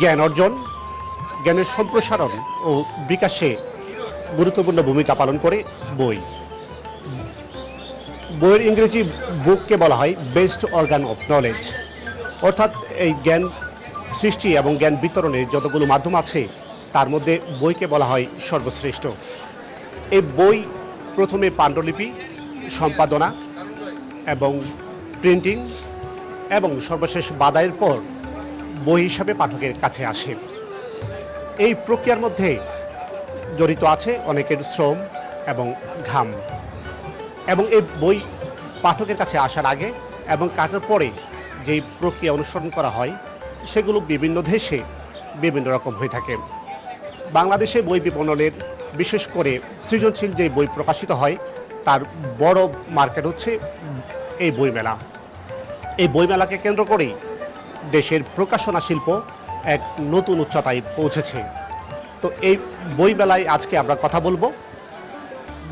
জ্ঞান অর্জন, জ্ঞানের সম্প্রসারণ ও বিকাশে গুরুত্বপূর্ণ ভূমিকা পালন করে বই। বইয়ের ইংরেজি বুককে বলা হয় বেস্ট অর্গান অফ নলেজ, অর্থাৎ এই জ্ঞান সৃষ্টি এবং জ্ঞান বিতরণের যতগুলো মাধ্যম আছে তার মধ্যে বইকে বলা হয় সর্বশ্রেষ্ঠ। এই বই প্রথমে পাণ্ডুলিপি, সম্পাদনা এবং প্রিন্টিং এবং সর্বশেষ বাদাইয়ের পর বই হিসাবে পাঠকের কাছে আসে। এই প্রক্রিয়ার মধ্যে জড়িত আছে অনেকের শ্রম এবং ঘাম, এবং এই বই পাঠকের কাছে আসার আগে এবং কাটার পরে যেই প্রক্রিয়া অনুসরণ করা হয় সেগুলো বিভিন্ন দেশে বিভিন্ন রকম হয়ে থাকে। বাংলাদেশে বই বিপণনের বিশেষ করে সৃজনশীল যে বই প্রকাশিত হয় তার বড় মার্কেট হচ্ছে এই বইমেলা। এই বইমেলাকে কেন্দ্র করেই দেশের প্রকাশনা শিল্প এক নতুন উচ্চতায় পৌঁছেছে। তো এই বইমেলায় আজকে আমরা কথা বলবো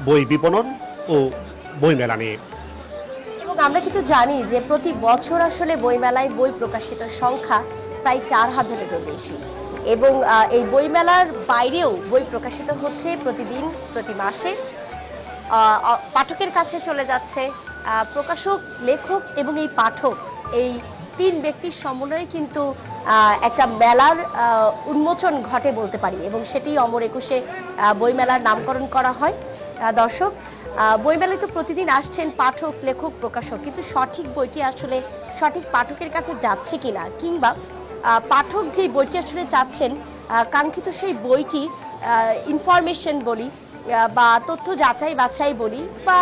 বই বিপণন ও বইমেলা নিয়ে। এবং আমরা কিন্তু জানি যে প্রতি বছর আসলে বইমেলায় বই প্রকাশিত সংখ্যা প্রায় 4000-এরও বেশি, এবং এই বইমেলার বাইরেও বই প্রকাশিত হচ্ছে প্রতিদিন, প্রতি মাসে পাঠকের কাছে চলে যাচ্ছে। প্রকাশক, লেখক এবং এই পাঠক, এই তিন ব্যক্তির সমন্বয়ে কিন্তু একটা মেলার উন্মোচন ঘটে বলতে পারি, এবং সেটি অমর একুশে বইমেলার নামকরণ করা হয়। দর্শক, বইমেলায় তো প্রতিদিন আসছেন পাঠক, লেখক, প্রকাশক, কিন্তু সঠিক বইটি আসলে সঠিক পাঠকের কাছে যাচ্ছে কিনা, কিংবা পাঠক যে বইটি আসলে চাচ্ছেন, কাঙ্ক্ষিত সেই বইটি ইনফরমেশন বলি বা তথ্য যাচাই বাছাই বলি বা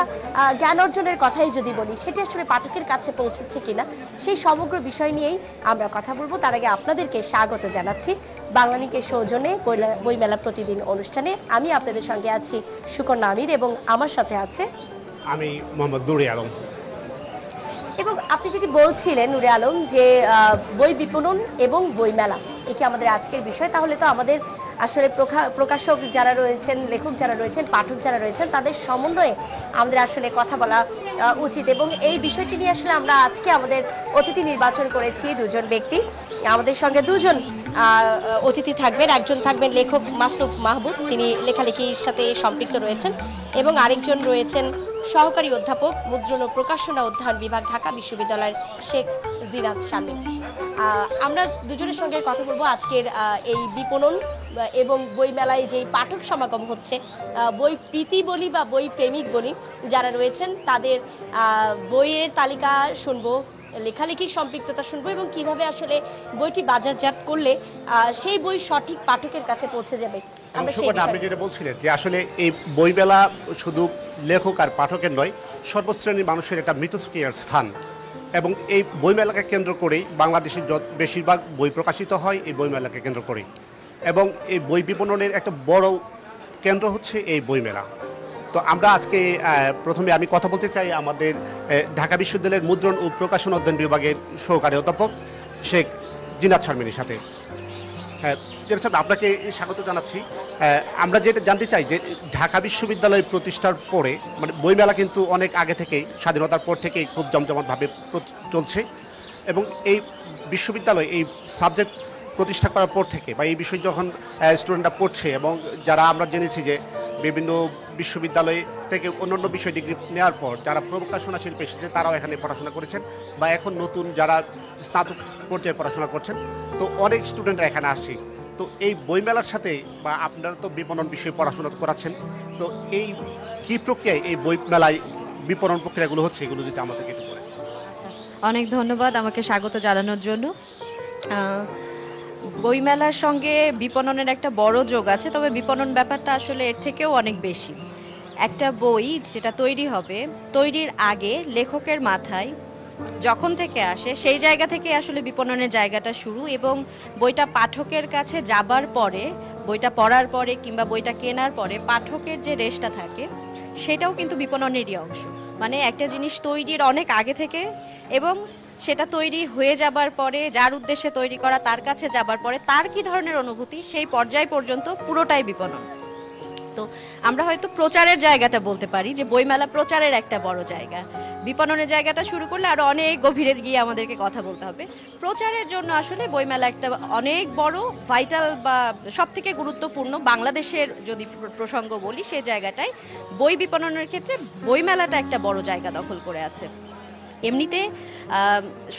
জ্ঞান অর্জনের কথাই যদি বলি, সেটি আসলে পাঠকের কাছে পৌঁছচ্ছে কিনা, সেই সমগ্র বিষয় নিয়েই আমরা কথা বলবো। তার আগে আপনাদেরকে স্বাগত জানাচ্ছি বাংলালিংকের সৌজন্যে বইমেলা প্রতিদিন অনুষ্ঠানে। আমি আপনাদের সঙ্গে আছি সুকন্যা আমির, এবং আমার সাথে আছে আমি মোহাম্মদ নুরে আলম। এবং আপনি যেটি বলছিলেন নুরে আলম, যে বই বিপণন এবং বইমেলা এটি আমাদের আজকের বিষয়, তাহলে তো আমাদের আসলে প্রকাশক যারা রয়েছেন, লেখক যারা রয়েছেন, পাঠক যারা রয়েছেন, তাদের সমন্বয়ে আমাদের আসলে কথা বলা উচিত। এবং এই বিষয়টি নিয়ে আসলে আমরা আজকে আমাদের অতিথি নির্বাচন করেছি দুজন ব্যক্তি। আমাদের সঙ্গে দুজন অতিথি থাকবেন। একজন থাকবেন লেখক মাসুফ মাহবুব, তিনি লেখালেখির সাথে সম্পৃক্ত রয়েছেন, এবং আরেকজন রয়েছেন সহকারী অধ্যাপক, মুদ্রণ ও প্রকাশনা অধ্যয়ন বিভাগ, ঢাকা বিশ্ববিদ্যালয়ের শেখ জিনাত শামীম। আমরা দুজনের সঙ্গে কথা বলবো আজকের এই বিপণন এবং বইমেলায় যেই পাঠক সমাগম হচ্ছে, বই প্রীতি বলি বা বই প্রেমিক বলি যারা রয়েছেন, তাদের বইয়ের তালিকা শুনবো, লেখালেখির সম্পৃক্ততা শুনবো, এবং কিভাবে আসলে বইটি বাজারজাত করলে সেই বই সঠিক পাঠকের কাছে পৌঁছে যাবে। আপনি যেটা বলছিলেন যে আসলে এই বইমেলা শুধু লেখক আর পাঠকের নয়, সর্বশ্রেণীর মানুষের একটা মিথস্ক্রিয়ার স্থান, এবং এই বইমেলাকে কেন্দ্র করেই বাংলাদেশের বেশিরভাগ বই প্রকাশিত হয় এই বইমেলাকে কেন্দ্র করেই, এবং এই বই বিপণনের একটা বড় কেন্দ্র হচ্ছে এই বইমেলা। তো আমরা আজকে প্রথমে আমি কথা বলতে চাই আমাদের ঢাকা বিশ্ববিদ্যালয়ের মুদ্রণ ও প্রকাশনা অধ্যয়ন বিভাগের সহকারী অধ্যাপক শেখ জিনাত শারমিনের সাথে। স্যার, আপনাকে স্বাগত জানাচ্ছি। আমরা যেটা জানতে চাই যে ঢাকা বিশ্ববিদ্যালয় প্রতিষ্ঠার পরে, মানে বইমেলা কিন্তু অনেক আগে থেকেই, স্বাধীনতার পর থেকেই খুব জমজমাটভাবে চলছে, এবং এই বিশ্ববিদ্যালয় এই সাবজেক্ট প্রতিষ্ঠা করার পর থেকে বা এই বিষয় যখন স্টুডেন্টরা পড়ছে, এবং যারা আমরা জেনেছি যে বিভিন্ন বিশ্ববিদ্যালয় থেকে অন্যান্য বিষয় ডিগ্রি নেওয়ার পর যারা প্রকাশনা শিল্পে এসেছে তারাও এখানে পড়াশোনা করেছেন, বা এখন নতুন যারা স্নাতক পর্যায়ে পড়াশোনা করছেন, তো অনেক স্টুডেন্টরা এখানে আসছে। তো এই বইমেলার সাথে, বা আপনারা তো বিপণন বিষয়ে পড়াশোনা করাচ্ছেন, তো এই কী প্রক্রিয়ায় এই বইমেলায় বিপণন প্রক্রিয়াগুলো হচ্ছে, এগুলো যদি আমাদেরকে একটু বলেন। অনেক ধন্যবাদ আমাকে স্বাগত জানানোর জন্য। বইমেলার সঙ্গে বিপণনের একটা বড় যোগ আছে, তবে বিপণন ব্যাপারটা আসলে এর থেকেও অনেক বেশি। একটা বই যেটা তৈরি হবে, তৈরির আগে লেখকের মাথায় যখন থেকে আসে সেই জায়গা থেকে আসলে বিপণনের জায়গাটা শুরু, এবং বইটা পাঠকের কাছে যাবার পরে, বইটা পড়ার পরে কিংবা বইটা কেনার পরে পাঠকের যে রেশটা থাকে সেটাও কিন্তু বিপণনেরই অংশ। মানে একটা জিনিস তৈরির অনেক আগে থেকে এবং সেটা তৈরি হয়ে যাবার পরে, যার উদ্দেশ্যে তৈরি করা তার কাছে যাবার পরে তার কি ধরনের অনুভূতি, সেই পর্যায় পর্যন্ত পুরোটাই বিপণন। তো আমরা হয়তো প্রচারের জায়গাটা বলতে পারি যে বইমেলা প্রচারের একটা বড় জায়গা। বিপণনের জায়গাটা শুরু করলে আরো অনেক গভীরে গিয়ে আমাদেরকে কথা বলতে হবে। প্রচারের জন্য আসলে বইমেলা একটা অনেক বড় ভাইটাল বা সবথেকে গুরুত্বপূর্ণ বাংলাদেশের যদি প্রসঙ্গ বলি সেই জায়গাটায় বই বিপণনের ক্ষেত্রে বইমেলাটা একটা বড় জায়গা দখল করে আছে। এমনিতে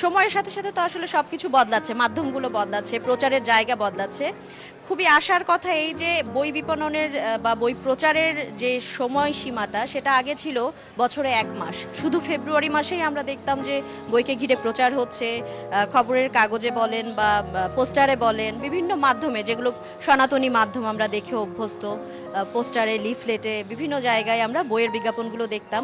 সময়ের সাথে সাথে তো আসলে সব কিছু বদলাচ্ছে, মাধ্যমগুলো বদলাচ্ছে, প্রচারের জায়গা বদলাচ্ছে। খুবই আশার কথা এই যে বই বিপণনের বা বই প্রচারের যে সময়সীমাটা সেটা আগে ছিল বছরে 1 মাস। শুধু ফেব্রুয়ারি মাসেই আমরা দেখতাম যে বইকে ঘিরে প্রচার হচ্ছে, খবরের কাগজে বলেন বা পোস্টারে বলেন, বিভিন্ন মাধ্যমে যেগুলো সনাতনী মাধ্যম আমরা দেখে অভ্যস্ত, পোস্টারে, লিফলেটে, বিভিন্ন জায়গায় আমরা বইয়ের বিজ্ঞাপনগুলো দেখতাম,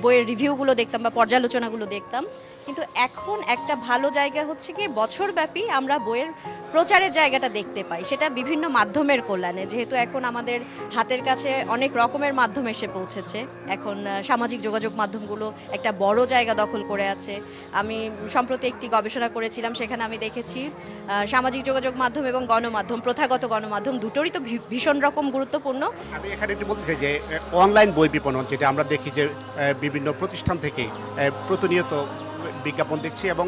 বইয়ের রিভিউগুলো দেখতাম বা পর্যালোচনাগুলো দেখতাম। কিন্তু এখন একটা ভালো জায়গা হচ্ছে কি বছরব্যাপী আমরা বইয়ের প্রচারের জায়গাটা দেখতে পাই, সেটা বিভিন্ন মাধ্যমের কল্যাণে। যেহেতু এখন আমাদের হাতের কাছে অনেক রকমের মাধ্যম এসে পৌঁছেছে, এখন সামাজিক যোগাযোগ মাধ্যমগুলো একটা বড় জায়গা দখল করে আছে। আমি সম্প্রতি একটি গবেষণা করেছিলাম, সেখানে আমি দেখেছি সামাজিক যোগাযোগ মাধ্যম এবং গণমাধ্যম, প্রথাগত গণমাধ্যম দুটোরই তো ভীষণ রকম গুরুত্বপূর্ণ। আমি এখানে একটু বলতে চাই যে অনলাইন বই বিপণন, যেটা আমরা দেখি যে বিভিন্ন প্রতিষ্ঠান থেকে প্রতিনিয়ত বিজ্ঞাপন দেখছি এবং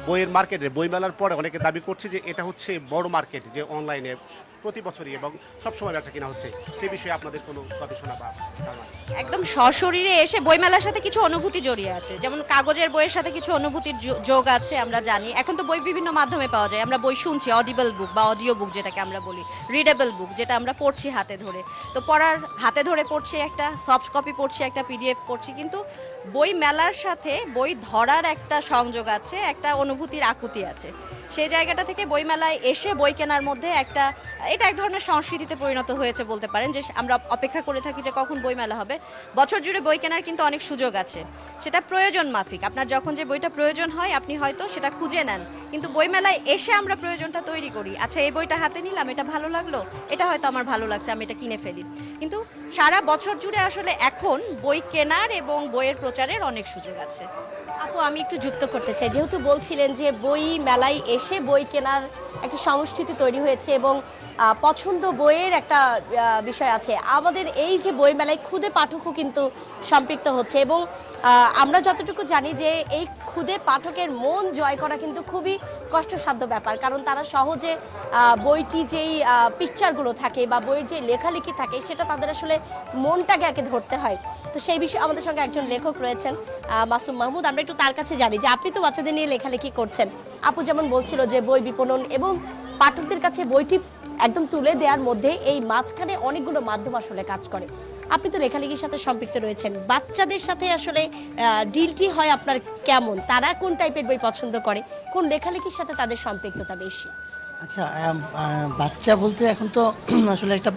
বইয়ের মার্কেটে, বইমেলার পরে অনেকে দাবি করছে যে এটা হচ্ছে বড় মার্কেট, যে অনলাইনে প্রতি বছরই এবং সবসময় বেচা কিনা হচ্ছে। সেই বিষয়ে আপনাদের কোনো গবেষণা বা ধারণা? একদম সশরীরে এসে বইমেলার সাথে কিছু অনুভূতি জড়িয়ে আছে, যেমন কাগজের বইয়ের সাথে কিছু অনুভূতির যোগ আছে। আমরা জানি এখন তো বই বিভিন্ন মাধ্যমে পাওয়া যায়, আমরা বই শুনছি, অডিবল বুক বা অডিও বুক যেটাকে আমরা বলি, রিডেবল বুক যেটা আমরা পড়ছি হাতে ধরে। তো পড়ার হাতে ধরে পড়ছি একটা, সফট কপি পড়ছি একটা, পিডিএফ পড়ছি, কিন্তু বই মেলার সাথে বই ধরার একটা সংযোগ আছে, একটা অনুভূতির আকুতি আছে। সেই জায়গাটা থেকে বইমেলায় এসে বই কেনার মধ্যে এটা এক ধরনের সংস্কৃতিতে পরিণত হয়েছে বলতে পারেন, যে আমরা অপেক্ষা করে থাকি যে কখন বইমেলা হবে। বছর জুড়ে বই কেনার কিন্তু অনেক সুযোগ আছে, সেটা প্রয়োজন মাফিক। আপনার যখন যে বইটা প্রয়োজন হয় আপনি হয়তো সেটা খুঁজে নেন, কিন্তু বইমেলায় এসে আমরা প্রয়োজনটা তৈরি করি। আচ্ছা, এই বইটা হাতে নিলাম, এটা ভালো লাগলো, এটা হয়তো আমার ভালো লাগছে, আমি এটা কিনে ফেলি। কিন্তু সারা বছর জুড়ে আসলে এখন বই কেনার এবং বইয়ের প্রচারের অনেক সুযোগ আছে। আপু, আমি একটু যুক্ত করতে চাই, যেহেতু বলছিলেন যে বই মেলায় এসে বই কেনার একটা সংস্কৃতি তৈরি হয়েছে এবং পছন্দ বইয়ের একটা বিষয় আছে। আমাদের এই যে বই মেলায় খুদে পাঠকও কিন্তু সম্পৃক্ত হচ্ছে এবং আমরা যতটুকু জানি যে এই খুদে পাঠকের মন জয় করা কিন্তু খুবই কষ্টসাধ্য ব্যাপার, কারণ তারা সহজে বইটি যেই পিকচারগুলো থাকে বা বইয়ের যে লেখালেখি থাকে সেটা তাদের আসলে মনটাকে আগে ধরতে হয়। তো সেই বিষয়ে আমাদের সঙ্গে একজন লেখক রয়েছেন, মাসুম মাহমুদ। আমরা একটু তার কাছে জানি যে আপনি তো বাচ্চাদের নিয়ে লেখালেখি করছেন। আপু যেমন বলছিল যে বই বিপণন এবং পাঠকদের কাছে বইটি একদম তুলে দেওয়ার মধ্যে এই মাঝখানে অনেকগুলো মাধ্যম আসলে কাজ করে। আপনি তো লেখালেখির সাথে সম্পৃক্ত রয়েছেন, বাচ্চাদের সাথে আসলে ডিলটি হয় আপনার কেমন? তারা কোন টাইপের বই পছন্দ করে, কোন লেখালেখির সাথে তাদের সম্পৃক্ততা বেশি? আচ্ছা, বাচ্চা বলতে এখন তো আসলে একটা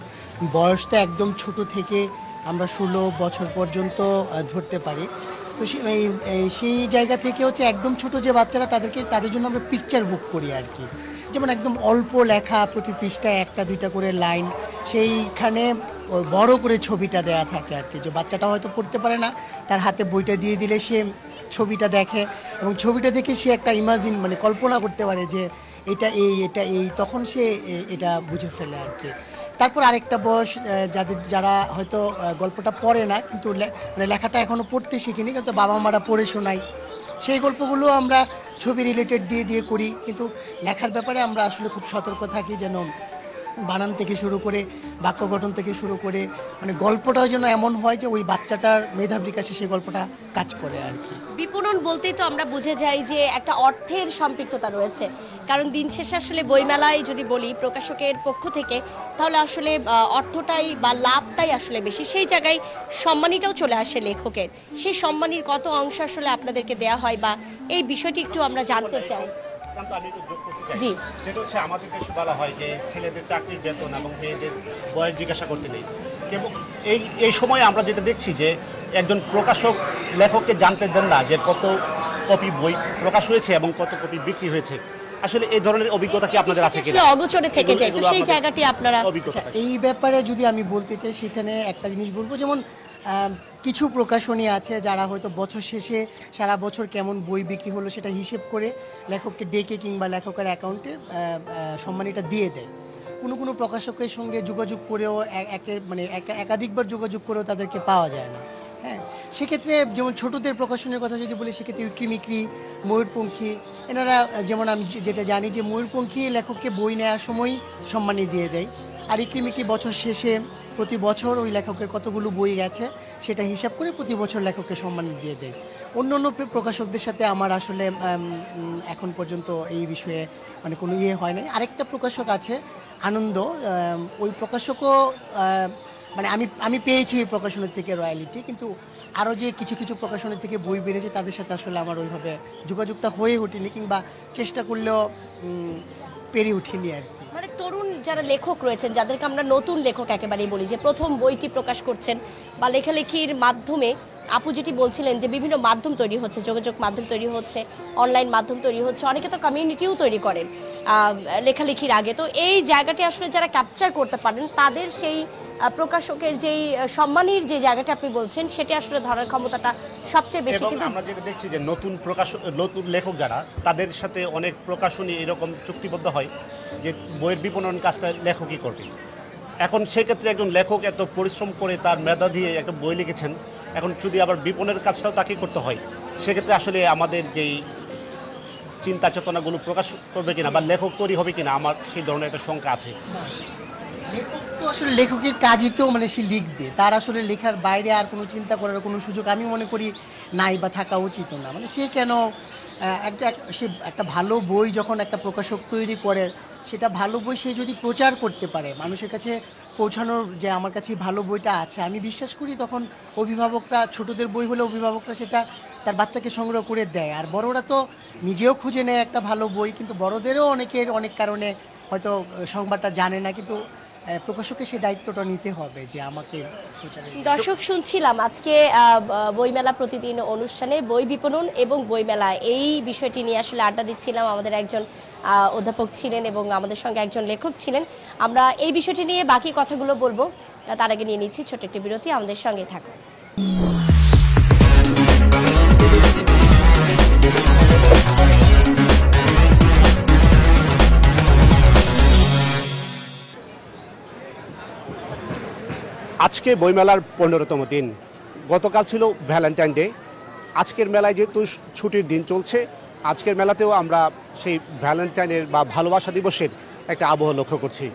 বয়স তো একদম ছোট থেকে আমরা 16 বছর পর্যন্ত ধরতে পারি। তো সেই জায়গা থেকে হচ্ছে একদম ছোট যে বাচ্চারা, তাদের জন্য আমরা পিকচার বুক করি আর কি। যেমন একদম অল্প লেখা, প্রতি পৃষ্ঠায় 1-2টা করে লাইন, সেইখানে বড় করে ছবিটা দেয়া থাকে আর কি। যে বাচ্চাটা হয়তো পড়তে পারে না, তার হাতে বইটা দিয়ে দিলে সে ছবিটা দেখে এবং ছবিটা দেখে সে একটা মানে কল্পনা করতে পারে যে এটা এই, তখন সে এটা বুঝে ফেলে আর কি। তারপর আরেকটা বয়স যারা হয়তো গল্পটা পড়ে না, কিন্তু মানে লেখাটা এখনও পড়তে শিখিনি, কিন্তু বাবা মারা পড়ে শোনায়, সেই গল্পগুলো আমরা ছবি রিলেটেড দিয়ে করি। কিন্তু লেখার ব্যাপারে আমরা আসলে খুব সতর্ক থাকি, যেন বানান থেকে শুরু করে বাক্য গঠন থেকে শুরু করে মানে গল্পটাও যেন এমন হয় যে ওই বাচ্চাটার মেধা বিকাশে সেই গল্পটা কাজ করে আর কি। বিপণন বলতেই তো আমরা বুঝে যাই যে একটা অর্থের সম্পৃক্ততা রয়েছে, কারণ দিন শেষে আসলে বইমেলায় যদি বলি প্রকাশকের পক্ষ থেকে, তাহলে আসলে অর্থটাই বা লাভটাই আসলে বেশি। সেই জায়গায় সম্মানীটাও চলে আসে লেখকের, সেই সম্মানীর কত অংশ আসলে আপনাদেরকে দেয়া হয় বা এই বিষয়টি একটু আমরা জানতে চাই। জি, যেটা হচ্ছে আমাদের দেশে বলা হয় যে ছেলেদের চাকরির বেতন এবং মেয়েদের বয়স জিজ্ঞাসা করতে নেই। এবং এই সময়ে আমরা যেটা দেখছি যে একজন প্রকাশক লেখককে জানতে দেন না যে কত কপি বই প্রকাশ হয়েছে এবং কত কপি বিক্রি হয়েছে। আসলে এই ধরনের অভিজ্ঞতা কি আপনাদের আছে কিনা? অগোচরে থেকে যায়, তো সেই জায়গাটি আপনারা এই ব্যাপারে যদি আমি বলতে চাই, সেখানে একটা জিনিস বলবো, যেমন কিছু প্রকাশনী আছে যারা হয়তো বছর শেষে সারা বছর কেমন বই বিক্রি হলো সেটা হিসেব করে লেখককে ডেকে কিংবা লেখকের অ্যাকাউন্টে সম্মানীটা দিয়ে দেয়। কোনো প্রকাশকের সঙ্গে যোগাযোগ করেও একাধিকবার যোগাযোগ করেও তাদেরকে পাওয়া যায় না। হ্যাঁ, সেক্ষেত্রে যেমন ছোটদের প্রকাশনের কথা যদি বলি, সেক্ষেত্রে উইক্রিমিক্রি, ময়ূরপঙ্খী, এনারা যেমন আমি যেটা জানি যে ময়ূরপঙ্খী লেখককে বই নেওয়ার সময় সম্মানী দিয়ে দেয়, আর উইক্রিমিক্রি বছর শেষে প্রতি বছর ওই লেখকের কতগুলো বই গেছে সেটা হিসাব করে প্রতি বছর লেখককে সম্মানী দিয়ে দেয়। অন্য অন্য প্রকাশকদের সাথে আমার আসলে এখন পর্যন্ত এই বিষয়ে কোনো হয় নাই। আরেকটা প্রকাশক আছে আনন্দ, ওই প্রকাশকও আমি পেয়েছি ওই প্রকাশনের থেকে রয়্যালিটি, কিন্তু আরও যে কিছু কিছু প্রকাশনের থেকে বই বেড়েছে তাদের সাথে আসলে আমার ওইভাবে যোগাযোগটা হয়ে ওঠেনি, কিংবা চেষ্টা করলেও পেরে উঠিনি আর কি। মানে তরুণ যারা লেখক রয়েছেন, যাদেরকে আমরা নতুন লেখক একেবারেই বলি, যে প্রথম বইটি প্রকাশ করছেন বা লেখালেখির মাধ্যমে, আপু যেটি বলছিলেন যে বিভিন্ন মাধ্যম তৈরি হচ্ছে, যোগাযোগ মাধ্যম তৈরি হচ্ছে, অনলাইন মাধ্যম তৈরি হচ্ছে, অনেকে তো কমিউনিটিও তৈরি করেন লেখালেখির আগে। তো এই জায়গাটি আসলে যারা ক্যাপচার করতে পারেন, তাদের সেই প্রকাশকের যেই সম্মানের যে জায়গাটা আপনি বলছেন, সেটি আসলে ধরার ক্ষমতাটা সবচেয়ে বেশি। এবং কিন্তু আমরা যেটা দেখছি যে নতুন লেখক যারা, তাদের সাথে অনেক প্রকাশনী এরকম চুক্তিবদ্ধ হয় যে বইয়ের বিপণন কাজটা লেখকই করবে। এখন সেক্ষেত্রে একজন লেখক এত পরিশ্রম করে তার মেধা দিয়ে একটা বই লিখেছেন, এখন যদি আবার বিপণনের কাজটাও তাকে করতে হয়, সেক্ষেত্রে আসলে আমাদের যেই চিন্তা চেতনাগুলো প্রকাশ করবে কিনা বা লেখক তৈরি হবে কিনা, আমার সেই ধরনের একটা শঙ্কা আছে। লেখক তো আসলে লেখকের কাজই তো সে লিখবে, তার আসলে লেখার বাইরে আর কোনো চিন্তা করার কোনো সুযোগ আমি মনে করি নাই বা থাকা উচিত না। সে কেন সে একটা ভালো বই যখন একটা প্রকাশক তৈরি করে, সেটা ভালো বই সে যদি প্রচার করতে পারে, মানুষের কাছে পৌঁছানোর যে আমার কাছে ভালো বইটা আছে, আমি বিশ্বাস করি তখন অভিভাবকরা, ছোটদের বই হলে অভিভাবকরা সেটা তার বাচ্চাকে সংগ্রহ করে দেয়। আর বড়রা তো নিজেও খুঁজে নেয় একটা ভালো বই, কিন্তু বড়দেরও অনেক কারণে হয়তো সংবাদটা জানে না, কিন্তু প্রকাশককে সেই দায়িত্বটা নিতে হবে যে আমাকে প্রচারে। দর্শক, শুনছিলাম আজকে বইমেলা প্রতিদিন অনুষ্ঠানে বই বিপণন এবং বইমেলা এই বিষয়টি নিয়ে আসলে আড্ডা দিচ্ছিলাম। আমাদের একজন অধ্যাপক ছিলেন এবং আমাদের সঙ্গে একজন লেখক ছিলেন। আমরা এই বিষয়টি নিয়ে বাকি কথাগুলো বলবো, তার আগে নিয়ে নিচ্ছি ছোট একটি বিরতি। আমাদের সঙ্গে থাকুন। আজকে বইমেলার 15তম দিন। গতকাল ছিল ভ্যালেন্টাইন ডে। আজকের মেলায় যেহেতু ছুটির দিন চলছে, আজকের মেলাতেও আমরা সেই ভ্যালেন্টাইনের বা ভালোবাসা দিবসের একটা আবহ লক্ষ্য করছি।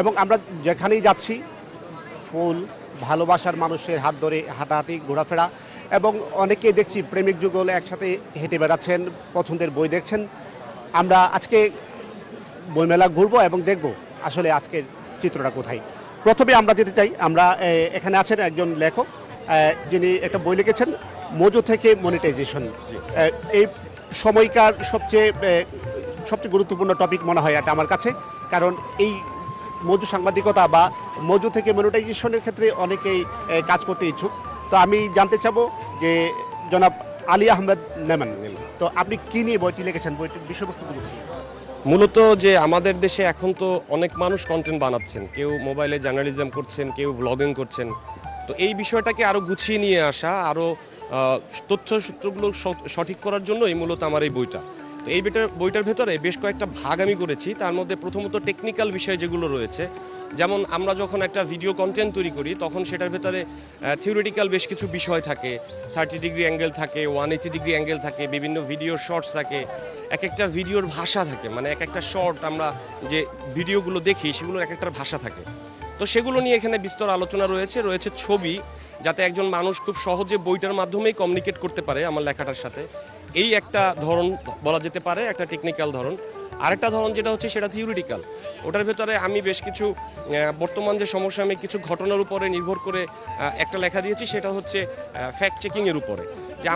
এবং আমরা যেখানেই যাচ্ছি, ফুল, ভালোবাসার মানুষের হাত ধরে হাঁটাহাঁটি, ঘোরাফেরা, এবং অনেকেই দেখছি প্রেমিক যুগল একসাথে হেঁটে বেড়াচ্ছেন, পছন্দের বই দেখছেন। আমরা আজকে বইমেলা ঘুরবো এবং দেখব আসলে আজকের চিত্রটা কোথায়। প্রথমে আমরা যেতে চাই, আমরা এখানে আছেন একজন লেখক, যিনি একটা বই লিখেছেন মজু থেকে মনিটাইজেশন। এই সময়কার সবচেয়ে গুরুত্বপূর্ণ টপিক মনে হয় এটা আমার কাছে, কারণ এই মজু সাংবাদিকতা বা মজু থেকে মনিটাইজেশনের ক্ষেত্রে অনেকেই কাজ করতে ইচ্ছুক। তো আমি জানতে চাবো যে জনাব আলী আহমেদ নেমান, তো আপনি কি নিয়ে বইটি লিখেছেন, বইটির বিষয়বস্তুগুলো? মূলত যে আমাদের দেশে এখন তো অনেক মানুষ কন্টেন্ট বানাচ্ছেন, কেউ মোবাইলে জার্নালিজম করছেন, কেউ ব্লগিং করছেন। তো এই বিষয়টাকে আরও গুছিয়ে নিয়ে আসা, আরও তথ্যসূত্রগুলো সঠিক করার জন্যই মূলত আমার এই বইটা। তো এই বইটার ভেতরে বেশ কয়েকটা ভাগ আমি করেছি। তার মধ্যে প্রথমত টেকনিক্যাল বিষয় যেগুলো রয়েছে, যেমন আমরা যখন একটা ভিডিও কন্টেন্ট তৈরি করি তখন সেটার ভেতরে থিওরিটিক্যাল বেশ কিছু বিষয় থাকে, 30 ডিগ্রি অ্যাঙ্গেল থাকে, 180 ডিগ্রি অ্যাঙ্গেল থাকে, বিভিন্ন ভিডিওর শর্টস থাকে, এক একটা ভিডিওর ভাষা থাকে, এক একটা শর্ট আমরা যে ভিডিওগুলো দেখি সেগুলোর এক একটার ভাষা থাকে। তো সেগুলো নিয়ে এখানে বিস্তর আলোচনা রয়েছে ছবি, যাতে একজন মানুষ খুব সহজে বইটার মাধ্যমেই কমিউনিকেট করতে পারে আমার লেখাটার সাথে। এই একটা ধরন বলা যেতে পারে, একটা টেকনিক্যাল ধরন। আরেকটা ধরন যেটা হচ্ছে সেটা থিওরিটিক্যাল। ওটার ভেতরে আমি বেশ কিছু বর্তমান যে সমসাময়িক কিছু ঘটনার উপরে নির্ভর করে একটা লেখা দিয়েছি, সেটা হচ্ছে ফ্যাক্ট চেকিংয়ের উপরে। যে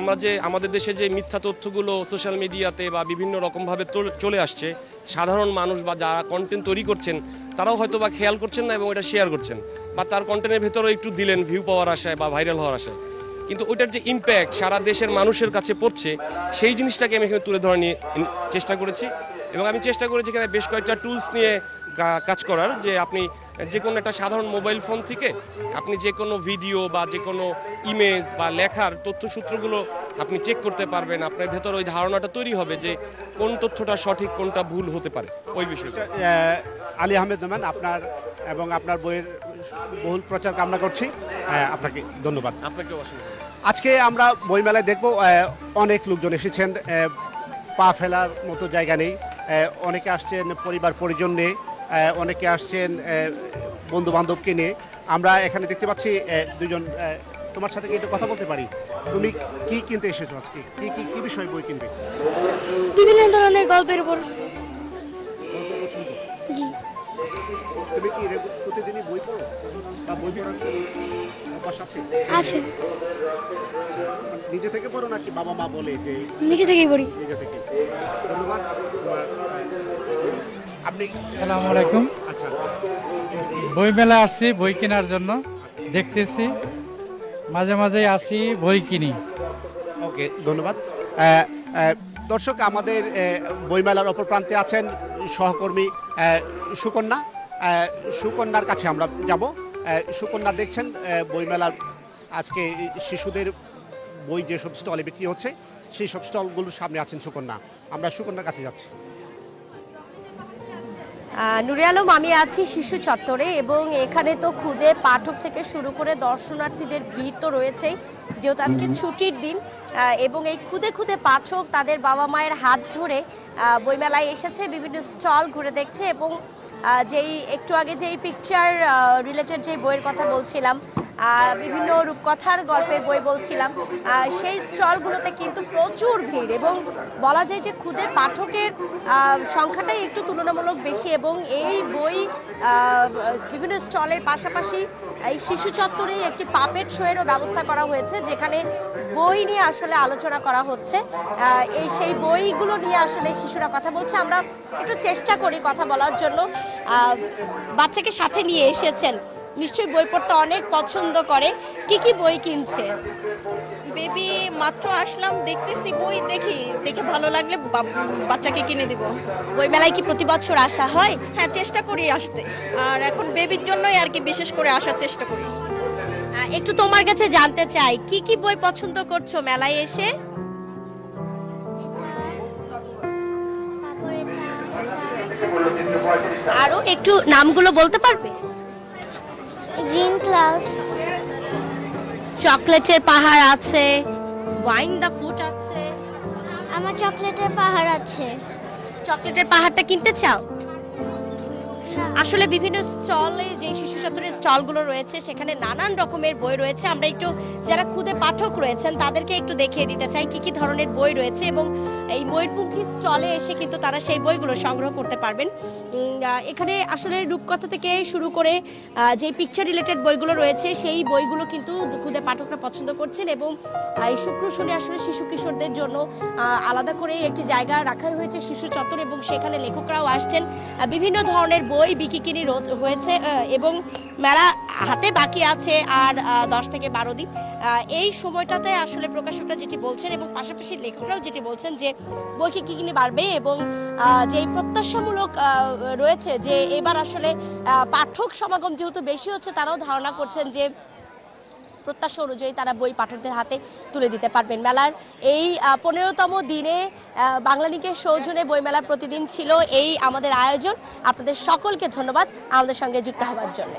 আমাদের দেশে যে মিথ্যা তথ্যগুলো সোশ্যাল মিডিয়াতে বা বিভিন্ন রকমভাবে চলে আসছে, সাধারণ মানুষ বা যারা কন্টেন্ট তৈরি করছেন তারাও হয়তো বা খেয়াল করছেন না এবং এটা শেয়ার করছেন, বা তার কন্টেন্টের ভেতরেও একটু দিলেন ভিউ পাওয়ার আশায় বা ভাইরাল হওয়ার আশায়, কিন্তু ওইটার যে ইম্প্যাক্ট সারা দেশের মানুষের কাছে পড়ছে সেই জিনিসটাকে আমি এখানে তুলে ধরা নিয়ে চেষ্টা করেছি। এবং আমি চেষ্টা করেছি এখানে বেশ কয়েকটা টুলস নিয়ে কাজ করার, যে আপনি যে কোনো একটা সাধারণ মোবাইল ফোন থেকে আপনি যে কোনো ভিডিও বা যে কোনো ইমেজ বা লেখার তথ্যসূত্রগুলো আপনি চেক করতে পারবেন। আপনার ভেতর ওই ধারণাটা তৈরি হবে যে কোন তথ্যটা সঠিক কোনটা ভুল হতে পারে ওই বিষয়টা। আলী আহমেদ নোমান, আপনার এবং আপনার বইয়ের বহুল প্রচার কামনা করছি। আপনাকে ধন্যবাদ। আপনাকে অসংখ্য। আজকে আমরা বইমেলায় দেখব অনেক লোকজন এসেছেন, পা ফেলার মতো জায়গা নেই। অনেকে আসছেন পরিবার পরিজন নিয়ে, অনেকে আসছেন বন্ধু বান্ধবকে নিয়ে। আমরা এখানে দেখতে পাচ্ছি দুজন, তোমার সাথে কি একটু কথা বলতে পারি? তুমি কি কিনতে এসেছো আজকে? কি কি কি বিষয় বই কিনবে? বিভিন্ন ধরনের গল্পের উপর। গল্প পছন্দ? জি। তুমি কি প্রতিদিনই বই পড়ো বা বই পড়ার অভ্যাস আছে? আছে। নিজে থেকে পড়ো নাকি বাবা মা বলে যে? নিজে থেকেই পড়ি। নিজে থেকে। ধন্যবাদ। আপনি? আসসালামু আলাইকুম। আচ্ছা, বই মেলা আসছি বই কেনার জন্য, দেখতেছি, মাঝে মাঝে আসি বই কিনি। ওকে, ধন্যবাদ। দর্শক, আমাদের বইমেলার অপর প্রান্তে আছেন সহকর্মী সুকন্যা। সুকন্যার কাছে আমরা যাব। সুকন্যা, দেখছেন বইমেলার আজকে শিশুদের বই যেসব স্টলে বিক্রি হচ্ছে সেই সব স্টলগুলোর সামনে আছেন সুকন্যা। আমরা সুকন্যার কাছে যাচ্ছি। নুরে আলম, আমি আছি শিশু চত্বরে এবং এখানে তো খুদে পাঠক থেকে শুরু করে দর্শনার্থীদের ভিড় তো রয়েছেই, যেহেতু আজকে ছুটির দিন। এবং এই খুদে খুদে পাঠক তাদের বাবা মায়ের হাত ধরে বইমেলায় এসেছে, বিভিন্ন স্টল ঘুরে দেখছে এবং যেই একটু আগে যেই পিকচার রিলেটেড যে বইয়ের কথা বলছিলাম, বিভিন্ন রূপকথার গল্পের বই বলছিলাম, সেই স্টলগুলোতে কিন্তু প্রচুর ভিড় এবং বলা যায় যে খুদে পাঠকের সংখ্যাটাই একটু তুলনামূলক বেশি। এবং এই বই বিভিন্ন স্টলের পাশাপাশি এই শিশু চত্বরেই একটি পাপেট শোয়েরও ব্যবস্থা করা হয়েছে, যেখানে বই নিয়ে আসলে আলোচনা করা হচ্ছে। সেই বইগুলো নিয়ে আসলে শিশুরা কথা বলছে। আমরা একটু চেষ্টা করি কথা বলার জন্য। বাচ্চাকে সাথে নিয়ে এসেছেন, নিশ্চয়ই বই পড়তে অনেক পছন্দ করে। কি কি বই কিনছে? বেবি মাত্র আসলাম, দেখতেছি বই, দেখে ভালো লাগলে বাচ্চাকে কিনে দিব। বই মেলায় কি প্রতি বছর আসা হয়? হ্যাঁ, চেষ্টা করি আসতে, আর এখন বেবির জন্যই আর কি বিশেষ করে আসার চেষ্টা করি। একটু তোমার কাছে জানতে চাই, কি কি বই পছন্দ করছো মেলায় এসে? আরো একটু নামগুলো বলতে পারবে? গ্রিন ক্লাউডস, চকলেটের পাহাড় আছে, ওয়াইন দ্য ফুট আছে। আমার চকলেটের পাহাড় আছে। চকলেটের পাহাড়টা কিনতে চাও? আসলে বিভিন্ন স্টলে যে শিশু চত্বরের স্টলগুলো রয়েছে সেখানে নানান রকমের বই রয়েছে। আমরা একটু যারা খুদে পাঠক রয়েছেন তাদেরকে একটু দেখিয়ে দিতে চাই কি কি ধরনের বই রয়েছে এবং এই ময়ূরপঙ্খী স্টলে এসে কিন্তু তারা সেই বইগুলো সংগ্রহ করতে পারবেন। এখানে আসলে রূপকথা থেকে শুরু করে যে পিকচার রিলেটেড বইগুলো রয়েছে সেই বইগুলো কিন্তু খুদে পাঠকরা পছন্দ করছেন এবং এই শুক্র শনি আসলে শিশু কিশোরদের জন্য আলাদা করে একটি জায়গা রাখা হয়েছে শিশু চত্বর এবং সেখানে লেখকরাও আসছেন। বিভিন্ন ধরনের বই বিক্রি হয়েছে এবং মেলা হাতে বাকি আছে আর 10 থেকে 12 দিন। এই সময়টাতে আসলে প্রকাশকরা যেটি বলছেন এবং পাশাপাশি লেখকরাও যেটি বলছেন যে বই কি কিনে বাড়বে এবং যেই প্রত্যাশামূলক রয়েছে যে এবার আসলে পাঠক সমাগম যেহেতু বেশি হচ্ছে, তারাও ধারণা করছেন যে প্রত্যাশা অনুযায়ী তারা বই পাঠকদের হাতে তুলে দিতে পারবেন। মেলার এই 15তম দিনে বাংলালিংকের সৌজন্যে বইমেলার প্রতিদিন ছিল এই আমাদের আয়োজন। আপনাদের সকলকে ধন্যবাদ আমাদের সঙ্গে যুক্ত হওয়ার জন্য।